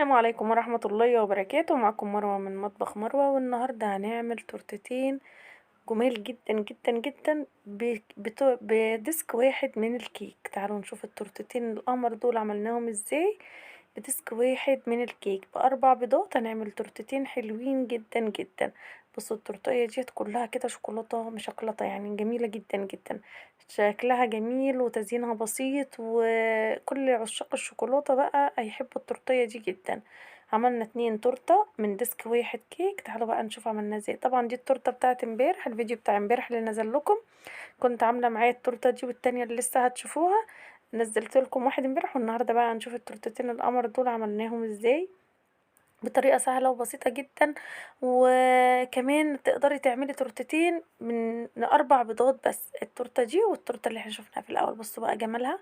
السلام عليكم ورحمة الله وبركاته. معكم مروة من مطبخ مروة، والنهاردة هنعمل تورتتين جمال جدا جدا جدا بديسك واحد من الكيك. تعالوا نشوف التورتتين القمر دول عملناهم ازاي. بديسك واحد من الكيك بأربع بيضات هنعمل تورتتين حلوين جدا جدا. بصوا التورتيه ديت كلها كده شوكولاتة مشوكولاتة، يعني جميلة جدا جدا. شكلها جميل وتزيينها بسيط، وكل عشاق الشوكولاتة بقى هيحبوا التورتيه دي جدا. عملنا اتنين تورته من ديسك واحد كيك. تعالوا بقى نشوف عملنا ازاي. طبعا دي التورته بتاعت امبارح، الفيديو بتاع امبارح اللي نزل لكم كنت عامله معايا التورته دي، والتانية اللي لسه هتشوفوها نزلت لكم واحد امبارح. والنهارده بقى هنشوف التورتتين القمر دول عملناهم ازاي بطريقه سهله وبسيطه جدا. وكمان تقدري تعملي تورتتين من اربع بيضات بس، التورته دي والتورته اللي احنا شفناها في الاول. بصوا بقى جمالها،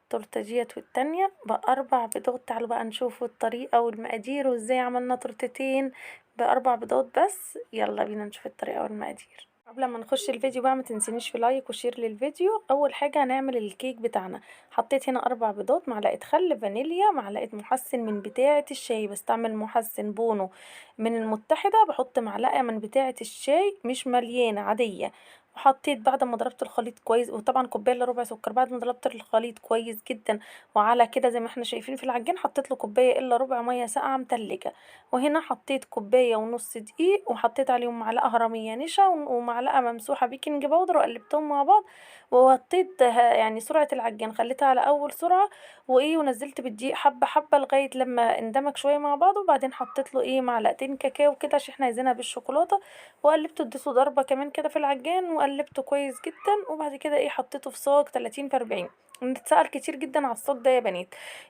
التورته ديت والتانية بأربع بيضات. تعالوا بقى نشوفوا الطريقة والمقادير وازاي عملنا تورتتين بأربع بيضات بس. يلا بينا نشوف الطريقة والمقادير. قبل ما نخش الفيديو بقى ما تنسينيش في لايك وشير للفيديو. اول حاجة هنعمل الكيك بتاعنا. حطيت هنا اربع بيضات، معلقة خل، فانيليا، معلقة محسن من بتاعة الشاي، بستعمل محسن بونو من المتحدة، بحط معلقة من بتاعة الشاي مش مليانة عادية. وحطيت بعد ما ضربت الخليط كويس، وطبعا كوبايه الا ربع سكر. بعد ما ضربت الخليط كويس جدا وعلى كده زي ما احنا شايفين في العجين، حطيت له كوبايه الا ربع ميه ساقعه متلجه. وهنا حطيت كوبايه ونص دقيق، وحطيت عليهم معلقه هرميه نشا ومعلقه ممسوحه بيكنج باودر، وقلبتهم مع بعض. ووطيت يعني سرعه العجين خليتها على اول سرعه، ونزلت بالدقيق حبه حبه لغايه لما اندمج شويه مع بعض. وبعدين حطيت له معلقتين كاكاو كده عشان احنا عايزينها بالشوكولاته. وقلبته، اديته ضربه كمان كده في العجان وقلبته كويس جدا. وبعد كده حطيته في صاج 30 في 40. بنتسأل كتير جدا على الصاج ده يا بنات.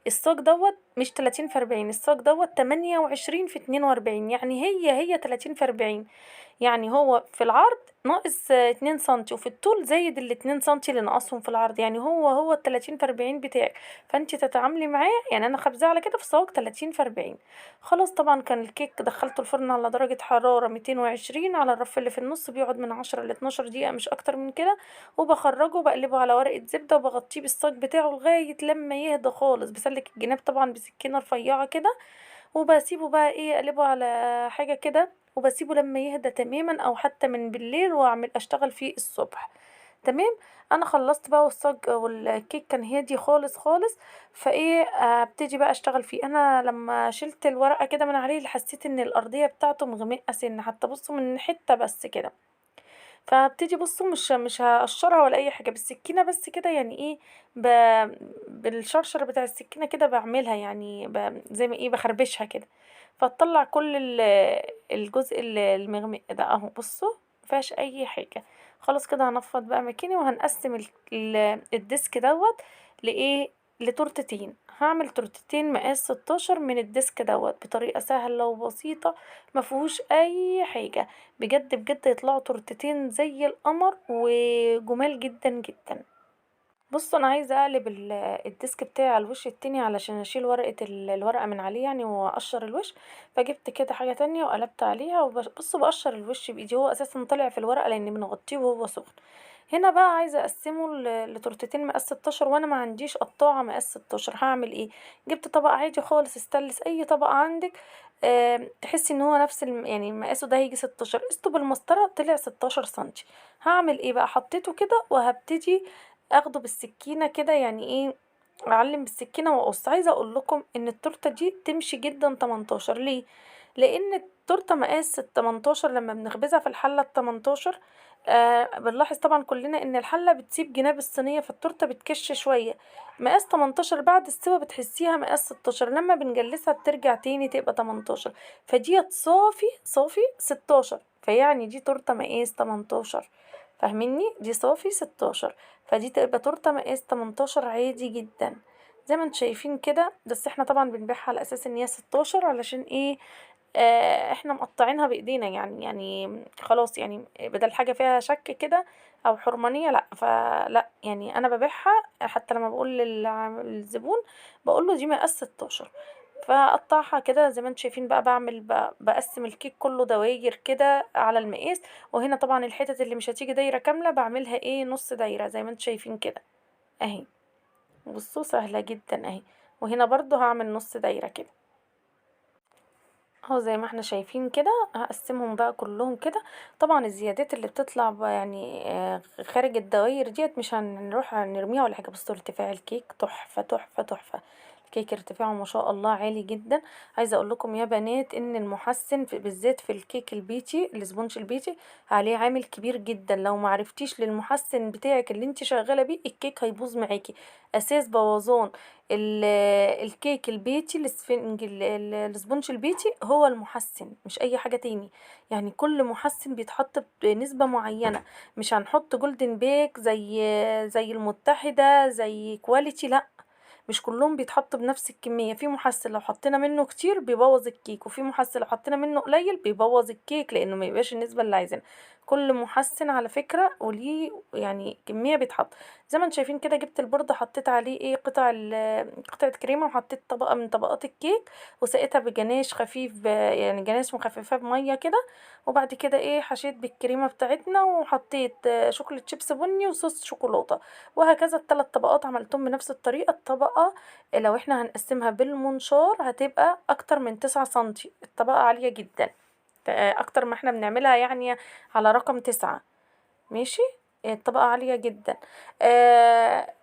الصاج دوت مش 30 في 40، الصاج دوت 28 في 42، يعني هي 30 في 40. يعني هو في العرض ناقص 2 سنتي، وفي الطول زايد ال2 سنتي اللي ناقصهم في العرض، يعني هو ال30 في 40 بتاعك. فانت تتعاملي معاه، يعني انا خبزاه على كده في صاج 30 في 40. خلاص طبعا كان الكيك دخلته الفرن على درجة حرارة 220 على الرف اللي في النص، بيقعد من 10 ل 12 دقيقة مش اكتر من كده. وبخرجه بقلبه على ورقة زبدة وبغطيه بالصاج بتاعه لغاية لما يهدى خالص. بسلك الجناب طبعا بسكينة رفيعة كده، وبسيبه بقى اقلبه على حاجة كده، وبسيبه لما يهدى تماما، او حتى من بالليل واعمل اشتغل فيه الصبح. تمام. انا خلصت بقى والصاج والكيك كان هادي خالص خالص. ابتدي بقى اشتغل فيه. انا لما شلت الورقه كده من عليه حسيت ان الارضيه بتاعته مغمقه سنه، حتى بصوا من حته بس كده. فابتدي بصوا مش هقشرها ولا اي حاجه، بالسكينه بس كده، يعني ب... بالشرشر بتاع السكينه كده بعملها، يعني زي ما بخربشها كده. فتطلع كل الجزء المغمق ده اهو. بصوا مفيهاش اي حاجه. خلاص كده هنفض بقى مكاني، وهنقسم الديسك دوت لايه لتورتتين. هعمل تورتتين مقاس 16 من الديسك دوت بطريقه سهله وبسيطه، مفيهوش اي حاجه. بجد بجد يطلعوا تورتتين زي القمر وجمال جدا جدا. بصوا انا عايزه اقلب الديسك بتاعي على الوش التاني علشان اشيل الورقه من عليه يعني، واقشر الوش. فجبت كده حاجه تانية وقلبت عليها. وبصوا بقشر الوش بايدي، هو اساسا طلع في الورقه لان بنغطيه وهو سخن. هنا بقى عايزه اقسمه لتورتتين مقاس 16، وانا ما عنديش قطاعه مقاس 16. هعمل ايه؟ جبت طبق عادي خالص استانلس، اي طبق عندك. تحسي ان هو نفس يعني مقاسه ده هيجي 16، قسطه بالمسطره طلع 16 سنتي. هعمل ايه بقى؟ حطيته كده وهبتدي اخده بالسكينه كده، يعني اعلم بالسكينه واقص. عايزه اقول لكم ان التورته دي تمشي جدا 18. ليه؟ لان التورته مقاس ال 18 لما بنخبزها في الحله ال 18، بنلاحظ طبعا كلنا ان الحله بتسيب جناب الصينيه، فالتورته بتكش شويه. مقاس 18 بعد السوا بتحسيها مقاس 16، لما بنجلسها بترجع تاني تبقى 18. فديت صافي صافي 16، فيعني دي تورته مقاس 18. فاهميني؟ دي صافي 16، فدي تبقى تورته مقاس 18 عادي جدا زي ما انتم شايفين كده. بس احنا طبعا بنبيعها على اساس ان هي 16، علشان احنا مقطعينها بايدينا، يعني خلاص، يعني بدل حاجه فيها شك كده او حرمانيه، لا فلا، يعني انا ببيعها حتى لما بقول للزبون بقول له دي مقاس 16. فاقطعها كده زي ما انتم شايفين بقى. بقسم الكيك كله دواير كده على المقاس. وهنا طبعا الحتت اللي مش هتيجي دايره كامله بعملها نص دايره زي ما انتم شايفين كده اهي. بصوا سهله جدا اهي. وهنا برضو هعمل نص دايرة كده اهو زي ما احنا شايفين كده. هقسمهم بقى كلهم كده. طبعا الزيادات اللي بتطلع بقى يعني خارج الدواير ديت مش هنروح نرميها ولا حاجه. بصوا ارتفاع الكيك تحفه تحفه تحفه. الكيك ارتفاعه ما شاء الله عالي جدا. عايزه اقول لكم يا بنات ان المحسن بالذات في الكيك البيتي الاسبونج البيتي عليه عامل كبير جدا. لو معرفتيش للمحسن بتاعك اللي انت شغاله بيه الكيك هيبوظ معاكي. اساس بوظان ال- الكيك البيتي الاسفنج الاسبونج البيتي هو المحسن مش اي حاجة تاني. يعني كل محسن بيتحط بنسبة معينة. مش هنحط جولدن بيك زي المتحدة زي كواليتي، لا. مش كلهم بيتحطوا بنفس الكمية. في محسن لو حطينا منه كتير بيبوظ الكيك، وفي محسن لو حطينا منه قليل بيبوظ الكيك لانه ما يبقاش النسبة اللي عايزينها. كل محسن على فكرة وليه يعني كمية بيتحط. زي ما انتم شايفين كده جبت البورد حطيت عليه ايه قطعة كريمة، وحطيت طبقة من طبقات الكيك، وسقيتها بجناش خفيف يعني جناش مخففاه بمية كده. وبعد كده ايه حشيت بالكريمة بتاعتنا، وحطيت شوكولات شيبس بني وصوص شوكولاتة. وهكذا الثلاث طبقات عملتهم بنفس الطريقة. الطبقة لو احنا هنقسمها بالمنشار هتبقى اكتر من 9 سنتي. الطبقة عالية جدا. اكتر ما احنا بنعملها يعني على رقم 9. ماشي. الطبقة عالية جدا.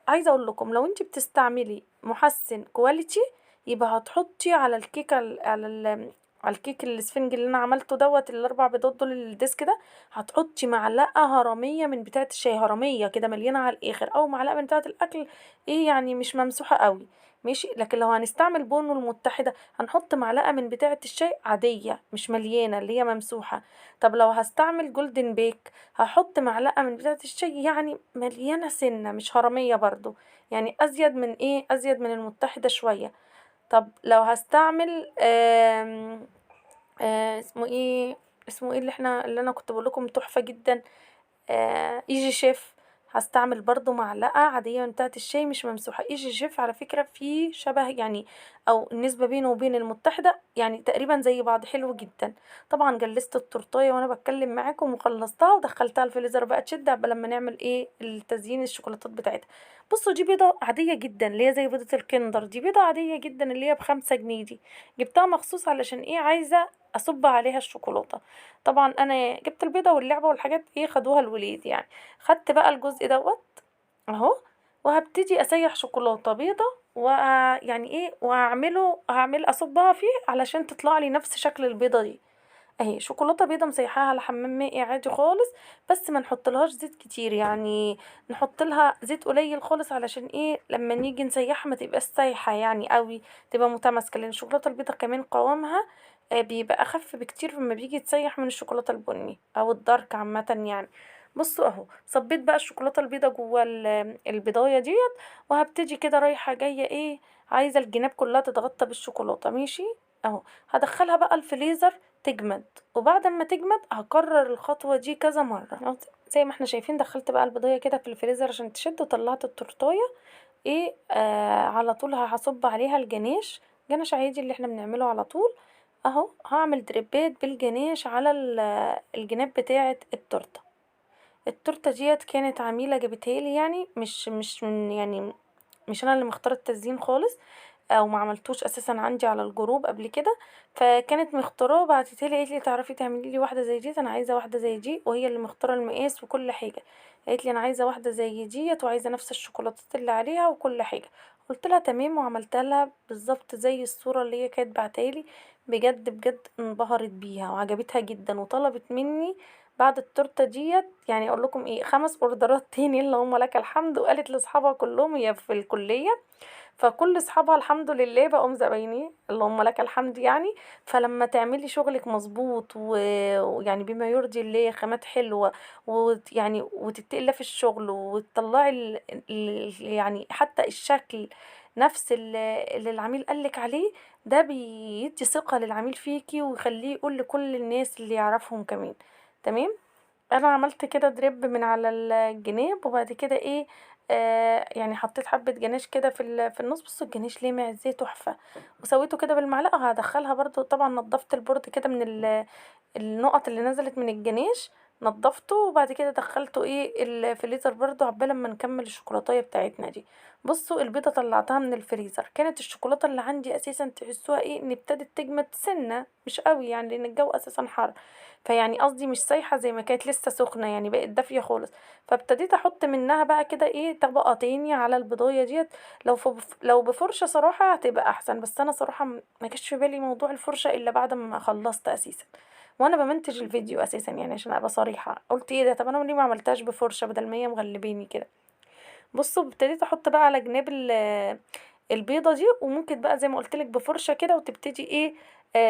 عايزة اقول لكم لو انت بتستعملي محسن كواليتي يبقى هتحطي على الكيكة على الكيك الاسفنج اللي انا عملته دوت الاربع بيضات دول الديسك ده. هتحطي معلقة هرمية من بتاعة الشاي، هرمية كده مليانة على الاخر، او معلقة من بتاعة الاكل ايه يعني مش ممسوحة قوي. ماشي. لكن لو هنستعمل بونو المتحدة هنحط معلقة من بتاعة الشاي عادية مش مليانة اللي هي ممسوحة. طب لو هستعمل جولدن بيك هحط معلقة من بتاعة الشاي يعني مليانة سنة مش هرمية برضو. يعني ازيد من ايه ازيد من المتحدة شوية. طب لو هستعمل اسمه ايه اللي انا كنت بقول لكم تحفة جدا. ايجي شيف. هستعمل برضو معلقة عادية من بتاعة الشاي مش ممسوحة. ايجي شيف على فكرة في شبه يعني او النسبة بينه وبين المتحدة يعني تقريبا زي بعض حلو جدا. طبعا جلست التورتاية وانا بتكلم معاكم وخلصتها ودخلتها الفريزر بقى تشد قبل لما نعمل ايه التزيين الشوكولاتات بتاعتها. بصوا دي بيضة عادية جدا اللي هي زي بيضة الكندر. دي بيضة عادية جدا اللي هي ب5 جنيه دي. جبتها مخصوص علشان ايه عايزة اصب عليها الشوكولاتة. طبعا انا جبت البيضة واللعبة والحاجات ايه خدوها الولاد يعني. خدت بقى الجزء دوت اهو. وهبتدي اسيح شوكولاتة بيضة ويعني ايه هعمل اصبها فيه علشان تطلع لي نفس شكل البيضة دي. اهي شوكولاته بيضه مسيحاها على حمام مائي عادي خالص. بس ما نحطلهاش زيت كتير يعني. نحط لها زيت قليل خالص علشان ايه لما نيجي نسيحها ما تبقاش سايحه يعني قوي. تبقى متماسكه لان الشوكولاته البيضه كمان قوامها بيبقى اخف بكتير لما بيجي تسيح من الشوكولاته البني او الدارك عامه يعني. بصوا اهو صبيت بقى الشوكولاته البيضه جوه البضايه ديت. وهبتدي كده رايحه جايه ايه عايزه الجناب كلها تتغطى بالشوكولاته. ماشي. اهو هدخلها بقى الفريزر تجمد. وبعد ما تجمد هكرر الخطوة دي كذا مرة أهو. زي ما احنا شايفين دخلت بقى البضاية كده في الفريزر عشان تشد وطلعت التورتاية. ايه على طول هصب عليها الجناش. جناش عادي اللي احنا بنعمله على طول. اهو هعمل دريبات بالجناش على الجناب بتاعة التورتة. التورتة ديت كانت عميلة جابتها لي يعني مش من يعني مش انا اللي مختاره التزيين خالص. او ما عملتوش اساسا عندي على الجروب قبل كده. فكانت مختاراه وبعتتها لي قالت لي تعرفي تعملي لي واحده زي دي انا عايزه واحده زي دي وهي اللي مختاره المقاس وكل حاجه. قالت لي انا عايزه واحده زي ديت وعايزه نفس الشوكولاتات اللي عليها وكل حاجه. قلت لها تمام وعملتها لها بالظبط زي الصوره اللي هي كانت بعتها لي. بجد بجد انبهرت بيها وعجبتها جدا وطلبت مني بعد التورته ديت يعني اقول لكم ايه 5 اوردرات تاني اللهم لك الحمد. وقالت لاصحابها كلهم هي في الكليه. فكل اصحابها الحمد لله بقوا مزبايني اللهم لك الحمد يعني. فلما تعملي شغلك مظبوط ويعني بما يرضي الله خامات حلوة ويعني وتتقلى في الشغل وتطلعي يعني حتى الشكل نفس اللي العميل قالك عليه. ده بيدي ثقة للعميل فيكي ويخليه يقول لكل الناس اللي يعرفهم كمان. تمام. انا عملت كده دريب من على الجناب وبعد كده ايه يعني حطيت حبة جناش كده في النص. بصوا الجناش لامع ازاي تحفة. وسويته كده بالمعلقة. هدخلها برضو طبعا نضفت البورد كده من النقط اللي نزلت من الجناش. نضفته وبعد كده دخلته ايه الفريزر برضو عقبال ما نكمل الشوكولاتايه بتاعتنا دي. بصوا البيضه طلعتها من الفريزر، كانت الشوكولاته اللي عندي اساسا تحسوها ايه ان ابتدت تجمد سنه، مش قوي يعني لان الجو اساسا حر، فيعني قصدي مش سايحه زي ما كانت لسه سخنه، يعني بقت دافيه خالص. فابتديت احط منها بقى كده ايه طبقه تاني على البضايه ديت. لو بفرشه صراحه هتبقى احسن، بس انا صراحه ما جاش في بالي موضوع الفرشه الا بعد ما خلصت اساسا، وانا بمنتج الفيديو اساسا، يعني عشان ابقى صريحه قلت ايه ده، طب انا ليه ما عملتهاش بفرشه بدل ما هي مغلباني كده. بصوا ابتديت احط بقى على جناب البيضه دي، وممكن بقى زي ما قلت لك بفرشه كده، وتبتدي ايه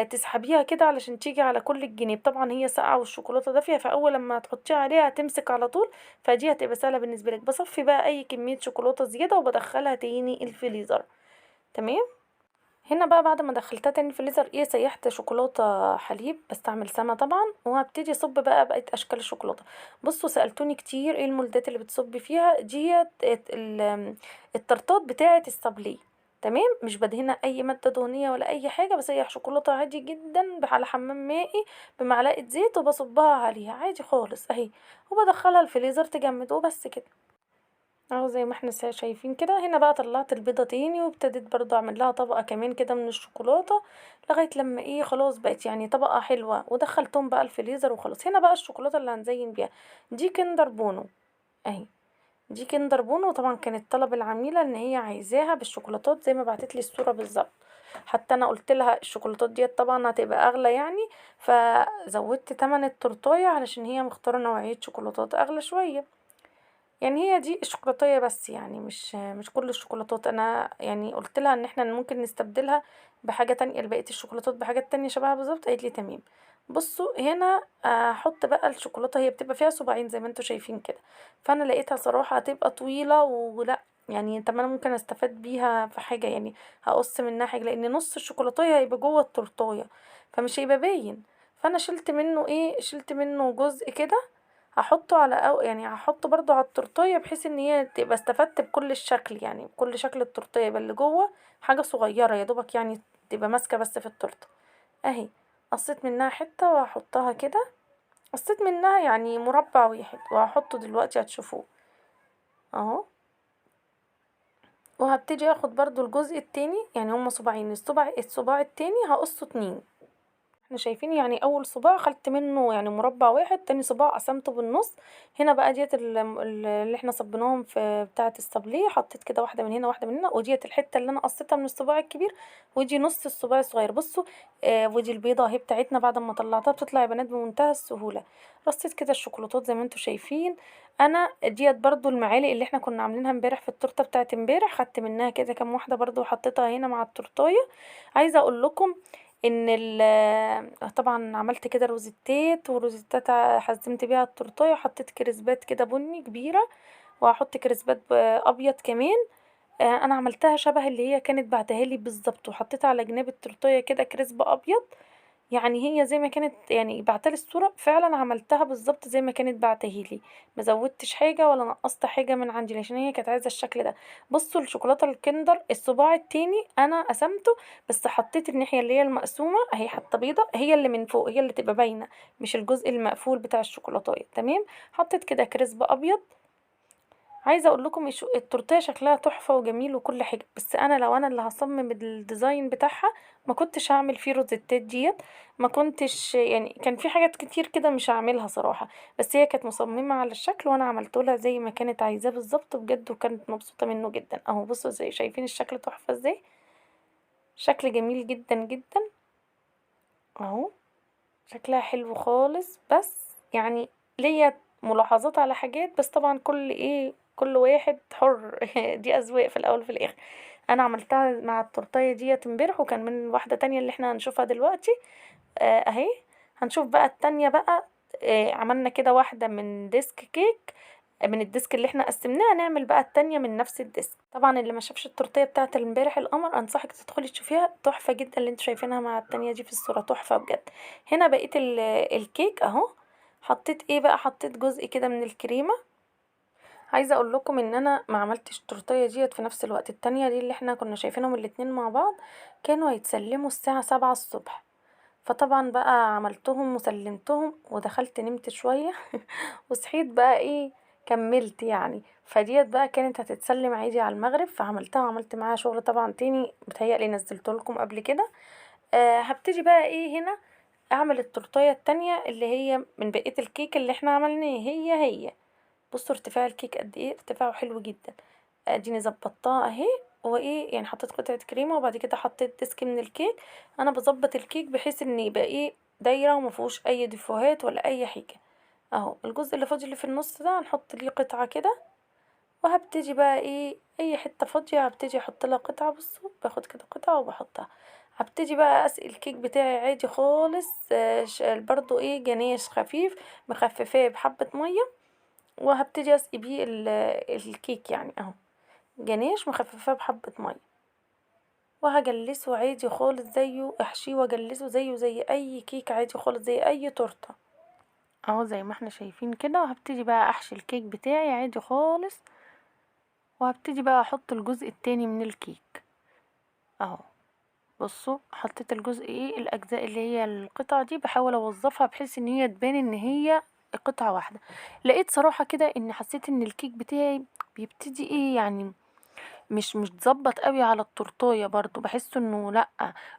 تسحبيها كده علشان تيجي على كل الجناب. طبعا هي ساقعه والشوكولاته دافيه، فاول لما تحطيها عليها هتمسك على طول، فدي هتبقى سهله بالنسبه لك. بصفي بقى اي كميه شوكولاته زياده وبدخلها تاني الفريزر. تمام. هنا بقى بعد ما دخلتها تاني في الفريزر ايه سيحت شوكولاته حليب، بستعمل سما طبعا، وهبتدي اصب بقى بقيه اشكال الشوكولاته. بصوا سالتوني كتير ايه المولدات اللي بتصبي فيها ديت، التورتات بتاعه الصابليه. تمام، مش بدهنها اي ماده دهنيه ولا اي حاجه، بسيح شوكولاته عادي جدا على حمام مائي بمعلقه زيت وبصبها عليها عادي خالص اهي، وبدخلها الفريزر تجمد وبس كده. اهو زي ما احنا شايفين كده. هنا بقى طلعت البيضة تاني وابتديت برضو اعمل لها طبقة كمان كده من الشوكولاتة، لغاية لما ايه خلاص بقت يعني طبقة حلوة، ودخلتهم بقى الفريزر وخلاص. هنا بقى الشوكولاتة اللي هنزين بيها دي كندر بونو اهي، دي كندر بونو. وطبعا كانت طلب العميلة ان هي عايزاها بالشوكولاتات زي ما بعتت لي الصورة بالظبط، حتى انا قلت لها الشوكولاتات ديت طبعا هتبقى اغلى يعني، فزودت تمن التورتايه علشان هي مختارة نوعية شوكولاتات اغلى شوية. يعني هي دي الشوكولاتية بس، يعني مش كل الشوكولاتات. انا يعني قلت لها ان احنا ممكن نستبدلها بحاجة تانية، بقية الشوكولاتات بحاجات تانية شبهها بالظبط. قالت لي تمام. بصوا هنا احط بقى الشوكولاتة، هي بتبقى فيها صباعين زي ما انتوا شايفين كده، فانا لقيتها صراحة هتبقى طويلة ولا يعني، طب انا ممكن استفاد بيها في حاجة يعني، هقص منها حاجة لان نص الشوكولاتية هيبقى جوه التورتاية فمش هيبقى باين. فانا شلت منه جزء كده، هحطه على يعني هحطه برضو على التورتيه بحيث ان هي تبقى استفدت بكل الشكل، يعني بكل شكل التورتيه يبقى اللي جوه حاجه صغيره يا دوبك يعني تبقى ماسكه بس في التورته اهي. قصيت منها حته وهحطها كده، قصيت منها يعني مربع واحد وهحطه دلوقتي هتشوفوه اهو. وهبتدي اخد برضو الجزء التاني، يعني هما صباعين، الصباع التاني هقصه اتنين. احنا شايفين يعني اول صباع خدت منه يعني مربع واحد، تاني صباع قسمته بالنص. هنا بقى ديت اللي احنا صبيناهم في بتاعة الصابليه، حطيت كده واحدة من هنا واحدة من هنا، وديت الحتة اللي انا قصيتها من الصباع الكبير، ودي نص الصباع الصغير. بصوا ودي البيضة اهي بتاعتنا بعد ما طلعتها بتطلع يا بنات بمنتهى السهولة. رصيت كده الشوكولاتات زي ما انتوا شايفين. انا ديت برضو المعالق اللي احنا كنا عاملينها امبارح في التورته بتاعت امبارح، خدت منها كده كام واحدة برضو وحطيتها هنا مع التورتايه. عايزة اقول لكم ان طبعا عملت كده روزيتات، وروزيتات حزمت بيها التورتايه، وحطيت كريسبات كده بني كبيره، وهحط كريسبات ابيض كمان. انا عملتها شبه اللي هي كانت بعتها لي بالظبط، وحطيتها على جناب التورتايه كده كريسب ابيض، يعني هي زي ما كانت يعني بعتلي الصورة فعلا عملتها بالظبط زي ما كانت بعتهالي، ما زودتش حاجة ولا نقصت حاجة من عندي عشان هي كانت عايزة الشكل ده. بصوا الشوكولاتة الكندر الصباع التاني انا قسمته، بس حطيت الناحية اللي هي المقسومة اهي حتى بيضة، هي اللي من فوق هي اللي تبقى باينة، مش الجزء المقفول بتاع الشوكولاتة. تمام. حطيت كده كريسب ابيض. عايزه اقول لكم التورتيه شكلها تحفه وجميل وكل حاجه، بس انا لو انا اللي هصمم الديزاين بتاعها ما كنتش هعمل فيه روزيتات ديت، ما كنتش يعني كان في حاجات كتير كده مش هعملها صراحه، بس هي كانت مصممه على الشكل وانا عملته لها زي ما كانت عايزاه بالظبط بجد، وكانت مبسوطه منه جدا اهو. بصوا زي شايفين الشكل تحفه ازاي، شكل جميل جدا جدا اهو، شكلها حلو خالص. بس يعني ليا ملاحظات على حاجات، بس طبعا كل واحد حر دي اذواق في الاول وفي الاخر. انا عملتها مع التورتيه ديت امبارح، وكان من واحده تانية اللي احنا هنشوفها دلوقتي اهي. هنشوف بقى التانية بقى. عملنا كده واحده من ديسك كيك، من الديسك اللي احنا قسمناه نعمل بقى التانية من نفس الديسك. طبعا اللي ما شافش التورتيه بتاعه امبارح القمر انصحك تدخلي تشوفيها، تحفه جدا اللي انتوا شايفينها مع التانية دي في الصوره تحفه بجد. هنا بقيت الكيك اهو. حطيت ايه بقى، حطيت جزء كده من الكريمه. عايزه اقول لكم ان انا ما عملتش التورتيه ديت في نفس الوقت، التانية دي اللي احنا كنا شايفينهم الاتنين مع بعض كانوا هيتسلموا الساعه 7 الصبح، فطبعا بقى عملتهم وسلمتهم ودخلت نمت شوية وصحيت بقى ايه كملت يعني. فديت بقى كانت هتتسلم عادي على المغرب، فعملتها وعملت معاها شغل طبعا تاني بتهيألي نزلته لكم قبل كده. هبتدي بقى ايه هنا اعمل التورتايه التانية اللي هي من بقية الكيك اللي احنا عملناه هي. بصوا ارتفاع الكيك قد ايه، ارتفاعه حلو جدا. اديني ظبطتها اهي. وايه يعني حطيت قطعة كريمة وبعد كده حطيت ديسك من الكيك. انا بظبط الكيك بحيث ان يبقى ايه دايرة ومفيهوش اي ديفوهات ولا اي حاجة. اهو الجزء اللي فاضي اللي في النص ده هنحط ليه قطعة كده. وهبتدي بقى ايه اي حتة فاضية هبتدي احط لها قطعة. بصوا باخد كده قطعة وبحطها. هبتدي بقى اسقي الكيك بتاعي عادي خالص. برضو ايه جناش خفيف مخففاه بحبة مية. وهبتدي اسقي بيه الكيك يعني اهو جناش مخففاه بحبة مية. وهجلسه عادي خالص زيه احشيه واجلسه زيه زي اي كيك عادي خالص زي اي تورته اهو زي ما احنا شايفين كده. وهبتدي بقى احشي الكيك بتاعي عادي خالص. وهبتدي بقى احط الجزء التاني من الكيك اهو. بصوا حطيت الجزء ايه الاجزاء اللي هي القطع دي بحاول اوظفها بحيث ان هي تبان ان هي قطعة واحدة. لقيت صراحة كده ان حسيت ان الكيك بتاعي بيبتدي ايه يعني مش متظبط قوي على التورتايه برضو بحس انه لا.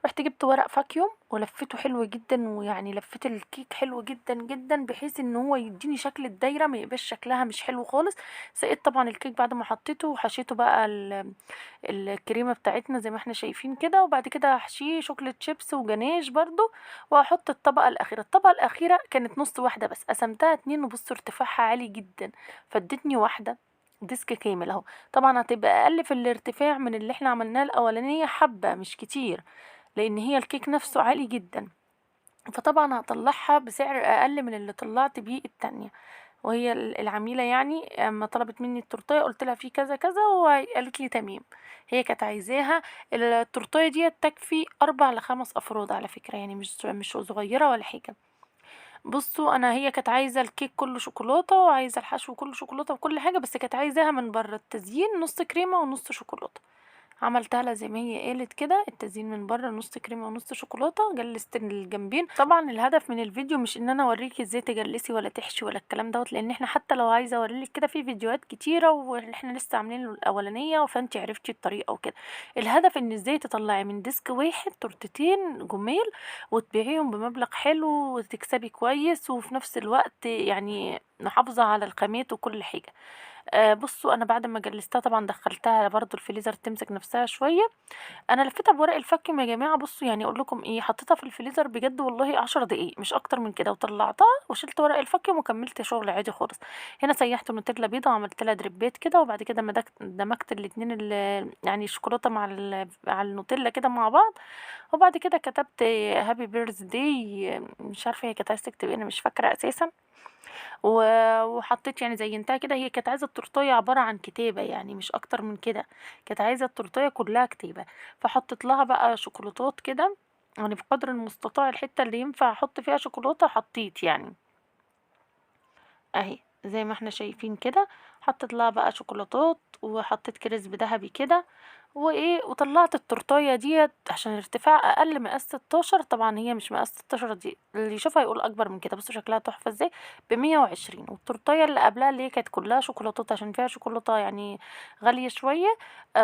رحت جبت ورق فاكيوم ولفيته حلو جدا ويعني لفيت الكيك حلو جدا جدا بحيث ان هو يديني شكل الدايره ما يبقاش شكلها مش حلو خالص. سقيت طبعا الكيك بعد ما حطيته وحشيته بقى الكريمه بتاعتنا زي ما احنا شايفين كده. وبعد كده هحشيه شوكليت شيبس وجناش برضو. وهحط الطبقه الاخيره كانت نص واحده بس قسمتها اتنين وبصوا ارتفاعها عالي جدا فادتني واحده ديسك كامل اهو. طبعا هتبقى اقل في الارتفاع من اللي احنا عملناه الاولانيه حبه مش كتير لان هي الكيك نفسه عالي جدا. فطبعا هطلعها بسعر اقل من اللي طلعت بيه التانية. وهي العميله يعني اما طلبت مني التورتيه قلت لها في كذا كذا وقالت لي تمام. هي كانت عايزاها التورتيه دي تكفي 4 ل5 افراد على فكره يعني مش صغيره ولا حاجه. بصوا انا هي كانت عايزه الكيك كله شوكولاته وعايزه الحشو كله شوكولاته وكل حاجه بس كانت عايزاها من بره التزيين نص كريمه ونص شوكولاته. عملتها لها زي ما هي قالت كده التزيين من بره نص كريمه ونص شوكولاته جلست الجنبين. طبعا الهدف من الفيديو مش ان انا اوريكي ازاي تجلسي ولا تحشي ولا الكلام دوت لان احنا حتى لو عايزه اوريلك كده في فيديوهات كتيره واحنا لسه عاملين الاولانيه فانت عرفتي الطريقه وكده. الهدف ان ازاي تطلعي من ديسك واحد تورتتين جميل وتبيعيهم بمبلغ حلو وتكسبي كويس وفي نفس الوقت يعني محافظه على الخامات وكل حاجه. بصوا انا بعد ما جلستها طبعا دخلتها برضو الفريزر تمسك نفسها شويه. انا لفيتها بورق الفاكيوم يا جماعه. بصوا يعني اقول لكم ايه حطيتها في الفريزر بجد والله 10 دقايق مش اكتر من كده وطلعتها وشلت ورق الفاكيوم وكملت شغل عادي خالص. هنا سيحت نوتيلا بيضه وعملت لها دريبات كده وبعد كده دمجت الاتنين يعني الشوكولاته مع النوتيلا كده مع بعض. وبعد كده كتبت هابي بيرث داي مش عارفه هي كانت عايزه تكتب إيه، انا مش فاكره اساسا. وحطيت يعني زينتها كده. هي كانت عايزة التورتية عبارة عن كتابة يعني مش اكتر من كده. كانت عايزة التورتية كلها كتابة. فحطيت لها بقى شوكولاتات كده يعني بقدر المستطاع الحتة اللي ينفع احط فيها شوكولاتة حطيت يعني اهي زي ما احنا شايفين كده. حطيت لها بقى شوكولاتات وحطيت كريسب ذهبي كده وايه وطلعت التورتايه ديت عشان ارتفاع اقل مقاس 16. طبعا هي مش مقاس 16 دي اللي يشوفها يقول اكبر من كده. بصوا شكلها تحفه ازاي ب120. والتورتايه اللي قبلها اللي هي كانت كلها شوكولاتات عشان فيها شوكولاته يعني غاليه شويه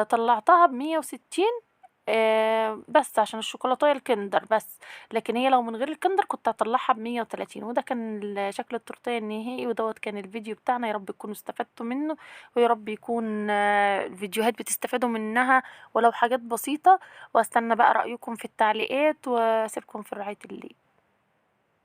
طلعتها ب160. بس عشان الشوكولاتاية الكندر بس. لكن هي لو من غير الكندر كنت هطلعها ب130. وده كان شكل التورتيه النهائي ودوت كان الفيديو بتاعنا. يا رب تكونوا استفدتوا منه ويا رب يكون الفيديوهات بتستفادوا منها ولو حاجات بسيطة. واستنى بقى رأيكم في التعليقات واسيبكم في رعاية الله.